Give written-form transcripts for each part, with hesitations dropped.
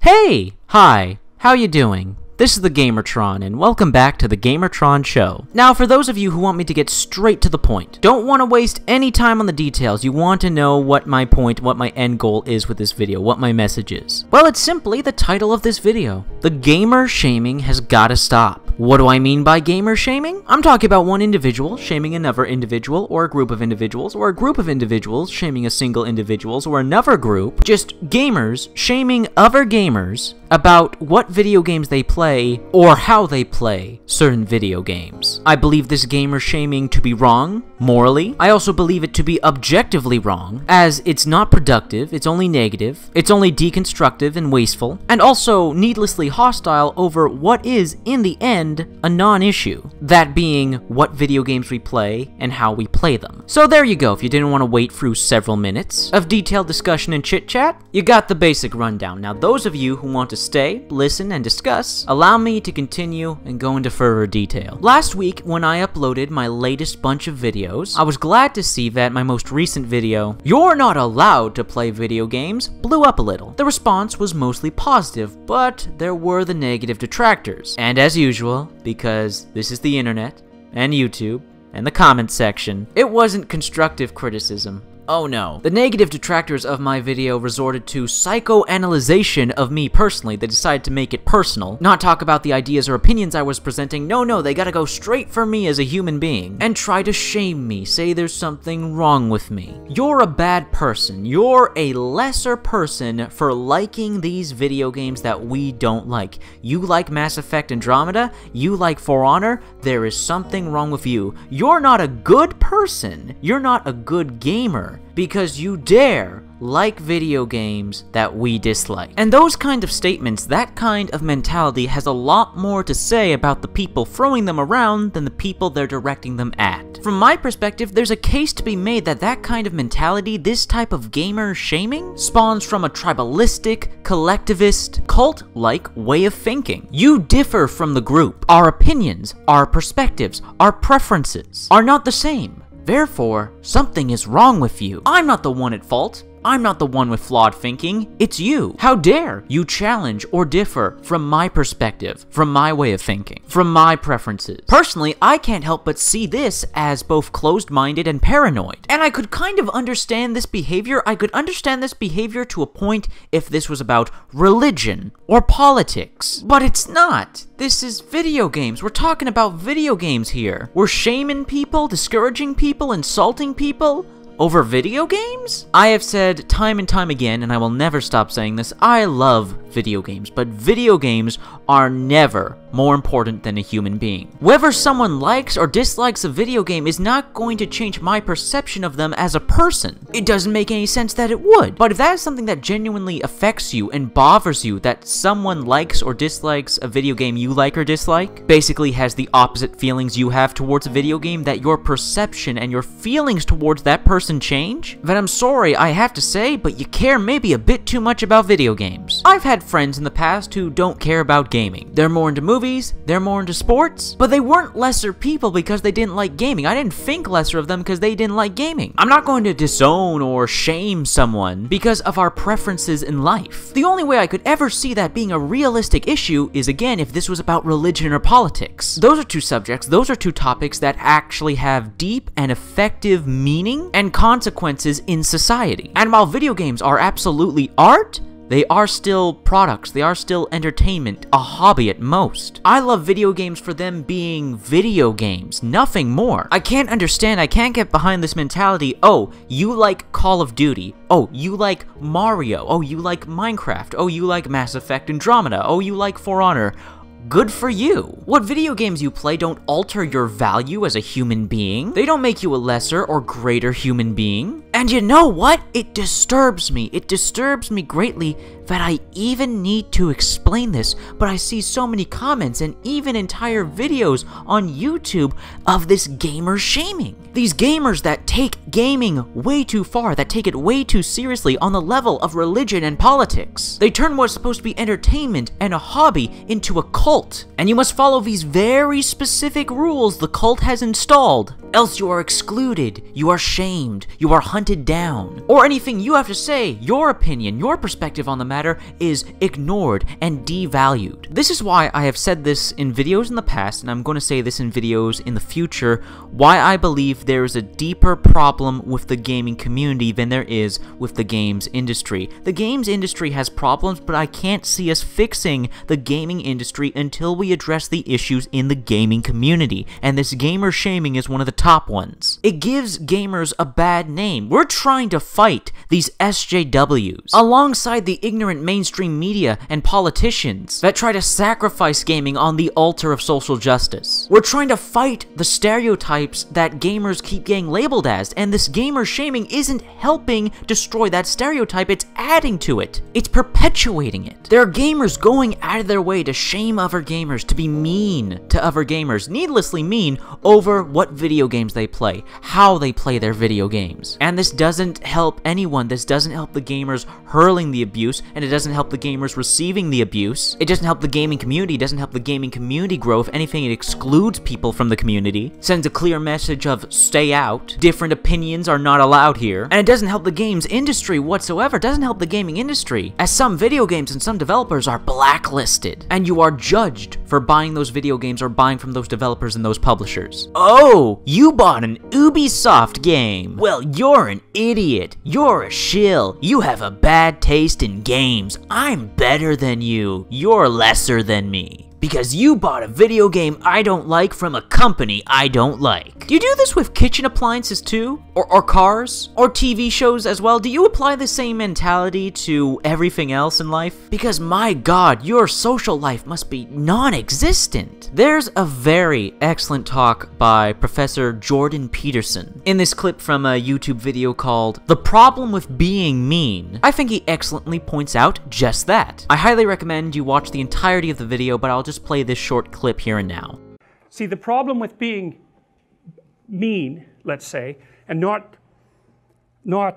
Hey! Hi, how you doing? This is the Gamertron, and welcome back to the Gamertron Show. Now, for those of you who want me to get straight to the point, don't want to waste any time on the details, you want to know what my point, what my end goal is with this video, what my message is. Well, it's simply the title of this video. The gamer shaming has gotta stop. What do I mean by gamer shaming? I'm talking about one individual shaming another individual, or a group of individuals, or a group of individuals shaming a single individual, or another group. Just gamers shaming other gamers about what video games they play, or how they play certain video games. I believe this gamer shaming to be wrong, morally. I also believe it to be objectively wrong, as it's not productive, it's only negative, it's only deconstructive and wasteful, and also needlessly hostile over what is, in the end, a non-issue. That being what video games we play and how we play them. So there you go, if you didn't want to wait through several minutes of detailed discussion and chit-chat, you got the basic rundown. Now those of you who want to stay, listen, and discuss, allow me to continue and go into further detail. Last week, when I uploaded my latest bunch of videos, I was glad to see that my most recent video, "You're not allowed to play video games," blew up a little. The response was mostly positive, but there were the negative detractors. And as usual, because this is the internet, and YouTube, and the comment section, it wasn't constructive criticism. Oh no. The negative detractors of my video resorted to psychoanalyzation of me personally. They decided to make it personal, not talk about the ideas or opinions I was presenting. No, they gotta go straight for me as a human being, and try to shame me, say there's something wrong with me. You're a bad person. You're a lesser person for liking these video games that we don't like. You like Mass Effect Andromeda? You like For Honor? There is something wrong with you. You're not a good person. You're not a good gamer. Because you dare like video games that we dislike. And those kind of statements, that kind of mentality has a lot more to say about the people throwing them around than the people they're directing them at. From my perspective, there's a case to be made that that kind of mentality, this type of gamer shaming, spawns from a tribalistic, collectivist, cult-like way of thinking. You differ from the group. Our opinions, our perspectives, our preferences are not the same. Therefore, something is wrong with you. I'm not the one at fault. I'm not the one with flawed thinking, it's you. How dare you challenge or differ from my perspective, from my way of thinking, from my preferences. Personally, I can't help but see this as both closed-minded and paranoid. And I could kind of understand this behavior. I could understand this behavior to a point if this was about religion or politics. But it's not. This is video games. We're talking about video games here. We're shaming people, discouraging people, insulting people over video games? I have said time and time again, and I will never stop saying this, I love video games, but video games are never more important than a human being. Whether someone likes or dislikes a video game is not going to change my perception of them as a person. It doesn't make any sense that it would. But if that is something that genuinely affects you and bothers you, that someone likes or dislikes a video game you like or dislike, basically has the opposite feelings you have towards a video game, that your perception and your feelings towards that person change, then I'm sorry, I have to say, but you care maybe a bit too much about video games. I've had friends in the past who don't care about gaming. They're more into movies, they're more into sports, but they weren't lesser people because they didn't like gaming. I didn't think lesser of them because they didn't like gaming. I'm not going to disown or shame someone because of our preferences in life. The only way I could ever see that being a realistic issue is, again, if this was about religion or politics. Those are two subjects, those are two topics that actually have deep and effective meaning and consequences in society. And while video games are absolutely art, they are still products, they are still entertainment, a hobby at most. I love video games for them being video games, nothing more. I can't understand, I can't get behind this mentality, oh, you like Call of Duty, oh, you like Mario, oh, you like Minecraft, oh, you like Mass Effect Andromeda, oh, you like For Honor. Good for you. What video games you play don't alter your value as a human being. They don't make you a lesser or greater human being. And you know what? It disturbs me. It disturbs me greatly that I even need to explain this, but I see so many comments and even entire videos on YouTube of this gamer shaming. These gamers that take gaming way too far, that take it way too seriously on the level of religion and politics. They turn what's supposed to be entertainment and a hobby into a cult. And you must follow these very specific rules the cult has installed, else you are excluded, you are shamed, you are hunted hunted down, or anything you have to say, your opinion, your perspective on the matter is ignored and devalued. This is why I have said this in videos in the past, and I'm going to say this in videos in the future, why I believe there is a deeper problem with the gaming community than there is with the games industry. The games industry has problems, but I can't see us fixing the gaming industry until we address the issues in the gaming community, and this gamer shaming is one of the top ones. It gives gamers a bad name. We're trying to fight these SJWs alongside the ignorant mainstream media and politicians that try to sacrifice gaming on the altar of social justice. We're trying to fight the stereotypes that gamers keep getting labeled as, and this gamer shaming isn't helping destroy that stereotype, it's adding to it. It's perpetuating it. There are gamers going out of their way to shame other gamers, to be mean to other gamers, needlessly mean, over what video games they play, how they play their video games. And this doesn't help anyone. This doesn't help the gamers hurling the abuse, and it doesn't help the gamers receiving the abuse. It doesn't help the gaming community. It doesn't help the gaming community grow. If anything, it excludes people from the community, sends a clear message of stay out, different opinions are not allowed here, and it doesn't help the games industry whatsoever. It doesn't help the gaming industry, as some video games and some developers are blacklisted, and you are judged for buying those video games or buying from those developers and those publishers. Oh, you bought an Ubisoft game. Well, you're an idiot. You're a shill. You have a bad taste in games. I'm better than you. You're lesser than me. Because you bought a video game I don't like from a company I don't like. Do you do this with kitchen appliances too? Or cars? Or TV shows as well? Do you apply the same mentality to everything else in life? Because my god, your social life must be non-existent. There's a very excellent talk by Professor Jordan Peterson in this clip from a YouTube video called The Problem with Being Mean. I think he excellently points out just that. I highly recommend you watch the entirety of the video, but I'll just play this short clip here and now. See, the problem with being mean, let's say, and not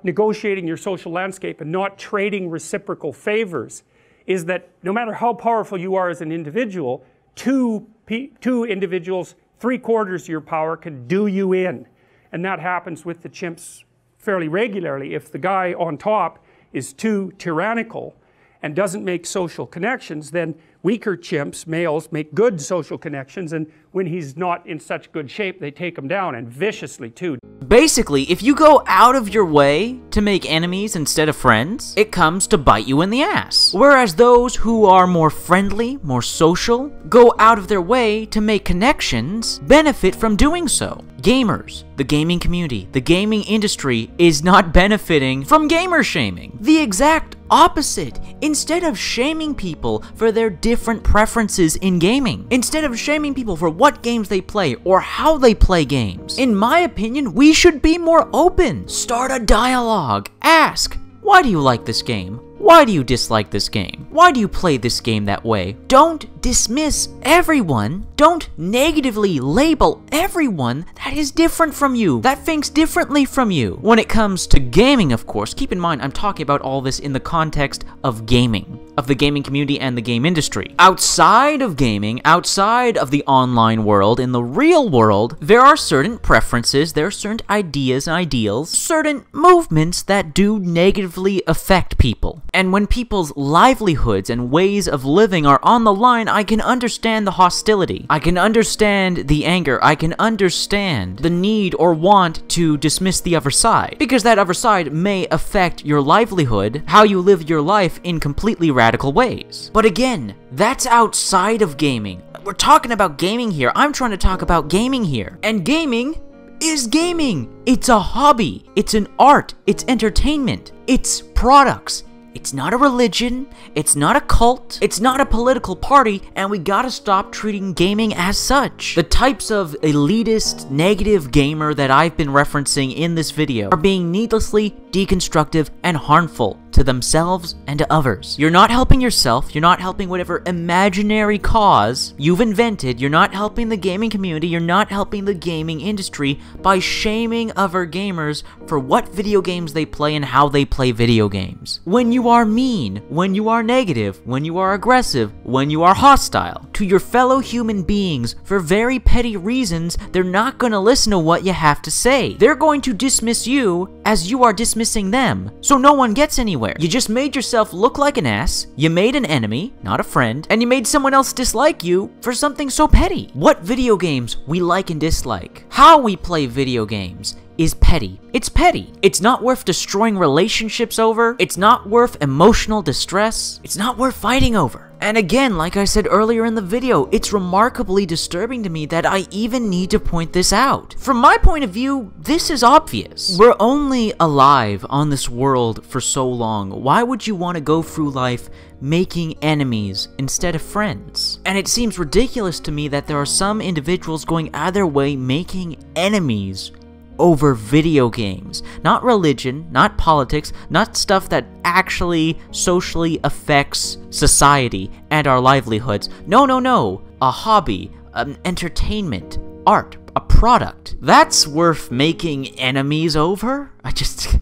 negotiating your social landscape and not trading reciprocal favors is that no matter how powerful you are as an individual, two individuals, 3/4 of your power can do you in. And that happens with the chimps fairly regularly. If the guy on top is too tyrannical and doesn't make social connections, then weaker chimps, males, make good social connections, and when he's not in such good shape, they take him down, and viciously too. Basically, if you go out of your way to make enemies instead of friends, it comes to bite you in the ass. Whereas those who are more friendly, more social, go out of their way to make connections, benefit from doing so. Gamers, the gaming community, the gaming industry is not benefiting from gamer shaming. The exact opposite. Instead of shaming people for their different preferences in gaming, instead of shaming people for what games they play or how they play games, in my opinion, we should be more open. Start a dialogue. Ask, why do you like this game? Why do you dislike this game? Why do you play this game that way? Don't dismiss everyone. Don't negatively label everyone that is different from you, that thinks differently from you. When it comes to gaming, of course, keep in mind I'm talking about all this in the context of gaming, of the gaming community and the game industry. Outside of gaming, outside of the online world, in the real world, there are certain preferences, there are certain ideas and ideals, certain movements that do negatively affect people. And when people's livelihoods and ways of living are on the line, I can understand the hostility. I can understand the anger. I can understand the need or want to dismiss the other side. Because that other side may affect your livelihood, how you live your life in completely radical ways. But again, that's outside of gaming. We're talking about gaming here. I'm trying to talk about gaming here. And gaming is gaming. It's a hobby. It's an art. It's entertainment. It's products. It's not a religion, it's not a cult, it's not a political party, and we gotta stop treating gaming as such. The types of elitist, negative gamer that I've been referencing in this video are being needlessly deconstructive and harmful to themselves and to others. You're not helping yourself, you're not helping whatever imaginary cause you've invented, you're not helping the gaming community, you're not helping the gaming industry by shaming other gamers for what video games they play and how they play video games. When you are mean, when you are negative, when you are aggressive, when you are hostile to your fellow human beings for very petty reasons, they're not going to listen to what you have to say. They're going to dismiss you as you are dismissing them, so no one gets anywhere. You just made yourself look like an ass, you made an enemy, not a friend, and you made someone else dislike you for something so petty. What video games we like and dislike, how we play video games, is petty. It's petty. It's not worth destroying relationships over. It's not worth emotional distress. It's not worth fighting over. And again, like I said earlier in the video, it's remarkably disturbing to me that I even need to point this out. From my point of view, this is obvious. We're only alive on this world for so long. Why would you want to go through life making enemies instead of friends? And it seems ridiculous to me that there are some individuals going out of their way making enemies over video games. Not religion, not politics, not stuff that actually socially affects society and our livelihoods. No, no, no. A hobby, an entertainment, art, a product. That's worth making enemies over? I just...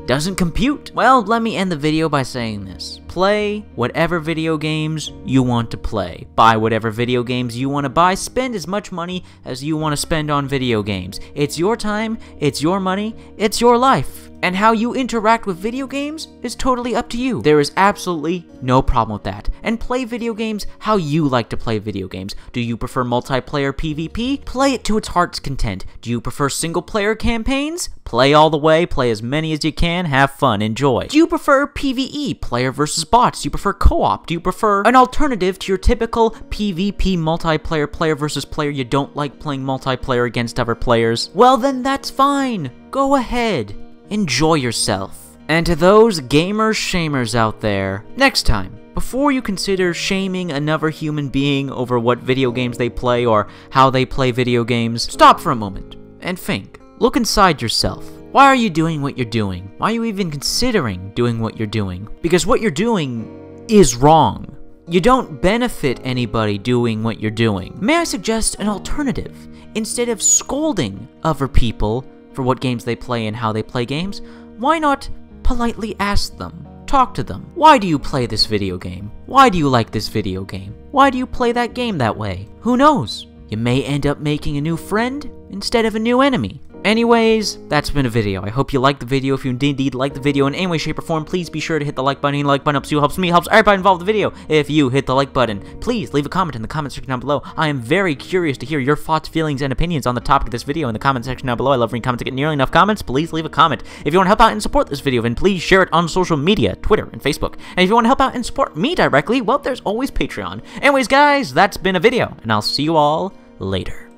doesn't compute. Well, let me end the video by saying this. Play whatever video games you want to play. Buy whatever video games you want to buy. Spend as much money as you want to spend on video games. It's your time, it's your money, it's your life. And how you interact with video games is totally up to you. There is absolutely no problem with that. And play video games how you like to play video games. Do you prefer multiplayer PvP? Play it to its heart's content. Do you prefer single player campaigns? Play all the way, play as many as you can, have fun, enjoy. Do you prefer PvE, player versus bots? Do you prefer co-op? Do you prefer an alternative to your typical PvP multiplayer, player versus player? You don't like playing multiplayer against other players? Well then that's fine. Go ahead. Enjoy yourself. And to those gamer shamers out there, next time, before you consider shaming another human being over what video games they play or how they play video games, stop for a moment and think. Look inside yourself. Why are you doing what you're doing? Why are you even considering doing what you're doing? Because what you're doing is wrong. You don't benefit anybody doing what you're doing. May I suggest an alternative? Instead of scolding other people for what games they play and how they play games, why not politely ask them? Talk to them. Why do you play this video game? Why do you like this video game? Why do you play that game that way? Who knows? You may end up making a new friend instead of a new enemy. Anyways, that's been a video. I hope you liked the video. If you indeed liked the video in any way, shape, or form, please be sure to hit the like button. The like button helps you, helps me, helps everybody involved in the video. If you hit the like button, please leave a comment in the comment section down below. I am very curious to hear your thoughts, feelings, and opinions on the topic of this video in the comment section down below. I love reading comments. To get nearly enough comments, please leave a comment. If you want to help out and support this video, then please share it on social media, Twitter and Facebook. And if you want to help out and support me directly, well, there's always Patreon. Anyways, guys, that's been a video, and I'll see you all later.